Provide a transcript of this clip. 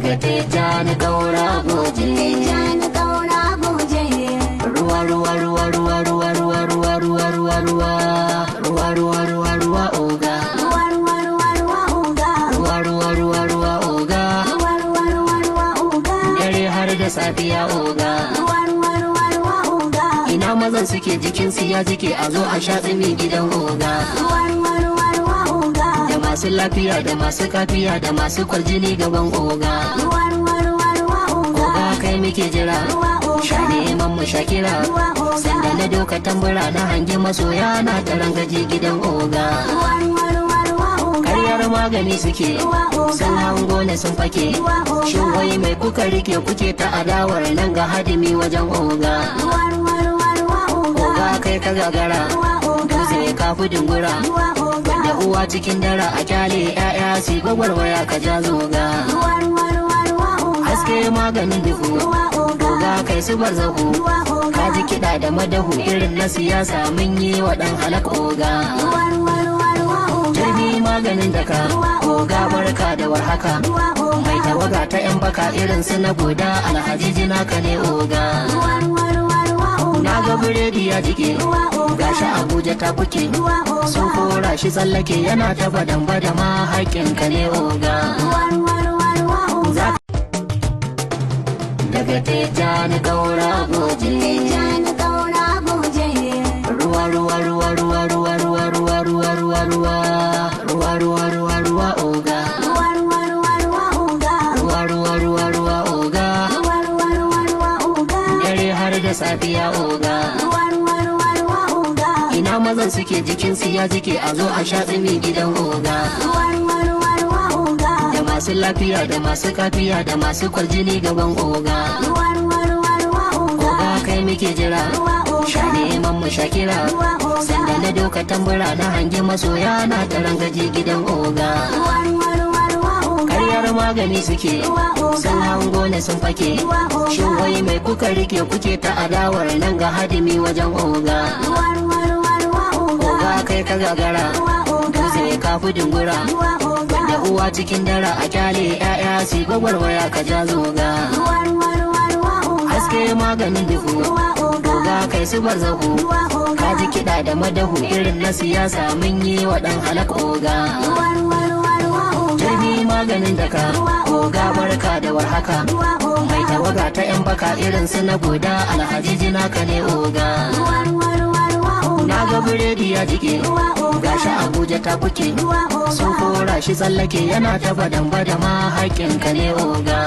daga Tijjani Kaura Goje. Tijjani Kaura Goje. Ruwa ruwa ruwa ruwa ruwa ruwa ruwa ruwa ruwa ruwa ruwa ruwa ruwa ruwa oga. Ruwa ruwa ruwa ruwa oga. Ruwa ruwa ruwa ruwa oga. Ruwa ruwa ruwa ruwa oga. Dare har da safiya oga. Ruwa ruwa ruwa ruwa oga. Ina mazan suke jikinsu ya jike a zo a sha tsimi gidan oga. Ruwa ruwa ruwa ruwa oga. Da masu lafiya da masu kafiya da masu kwaljini gaban oga. Ruwa ruwa ruwa ruwa oga. Oga kai muke jira. Ruwa oga. Sha neman mu Shakira. Ruwa oga. Sanda na doka tambura na hangi masoya na taron gaji gidan oga. Ruwa ruwa ruwa ruwa oga. Karyar magani suke. Ruwa oga. Sun hango ne sun fake. Ruwa oga. Shin wai mai kuka rike kuke ta adawar nan ga hadimi wajen oga. Ruwa ruwa ruwa ruwa oga. Oga kai ka gagara. Ruwa oga. Dutse ka fi dungura. Ruwa oga. Da uwa cikin dara a kyale 'ya'ya su gwagwarmaya ka ja zoga. Ruwa ruwa ruwa ruwa oga. Haske maganin duhu. Ruwa oga. Oga kai su barzahu. Ruwa oga. Ka ji kiɗa da madahu irin na siyasa mun yi wa ɗan halak oga. Ruwa ruwa ruwa ruwa oga. Jirgi maganin daka. Oga barka da warhaka. Ruwa oga. Mai tawaga ta 'yan baka irin su na goda alhaji jinaka ne oga. Ruwa ruwa ruwa ruwa oga. Na ga biredi ya jike. Ruwa oga. Gashi Abuja ta kuke. Ruwa oga. Sun kora shi tsallake yana ta badan badama haƙƙinka ne oga. Ruwa ruwa ruwa ruwa oga. Daga Tijjani Kaura Goje. Tijjani Kaura Goje. Ruwa ruwa ruwa ruwa ruwa ruwa ruwa ruwa ruwa ruwa ruwa ruwa ruwa ruwa oga. Ruwa ruwa ruwa ruwa oga. Ruwa ruwa ruwa ruwa oga. Ruwa ruwa ruwa ruwa oga. Dare har da safiya oga. Ruwa ruwa ruwa ruwa oga. Ina mazan suke jikinsu ya jike a zo a sha tsimi gidan oga. Ruwa ruwa ruwa ruwa oga. Da masu lafiya da masu kafiya da masu kwaljini gaban oga. Ruwa ruwa ruwa ruwa oga. Oga kai muke jira. Ruwa oga. Sha neman mu Shakira. Ruwa oga. Sanda na doka tambura na hangi masoya na taron gaji gidan oga. Ruwa ruwa ruwa ruwa oga. Karyar magani suke. Ruwa oga. Sun hango ne sun fake. Ruwa oga. Shin wai mai kuka rike kuke ta adawar nan ga hadimi wajen oga. Ruwa ruwa ruwa ruwa oga. Oga kai ka gagara. Ruwa oga. Dutse ka fi dungura. Ruwa oga. Da uwa cikin dara a kyale 'ya'ya su gwagwarmaya ka ja zoga. Ruwa ruwa ruwa ruwa oga. Haske maganin duhu. Ruwa oga. Oga kai su barzahu. Ruwa oga. Ka ji kiɗa da madahu irin na siyasa mun yi wa ɗan halak oga. Ruwa ruwa ruwa ruwa oga. Jirgi maganin daka. Oga barka da warhaka. Ruwa oga. Mai tawaga ta 'yan baka irin su na goda alhaji jinaka ne oga. Ruwa ruwa ruwa ruwa oga. Na ga biredi ya jike. Ruwa oga. Gashi Abuja ta kuke. Ruwa oga. Sun kora shi tsallake yana ta badan badama haƙƙinka ne oga.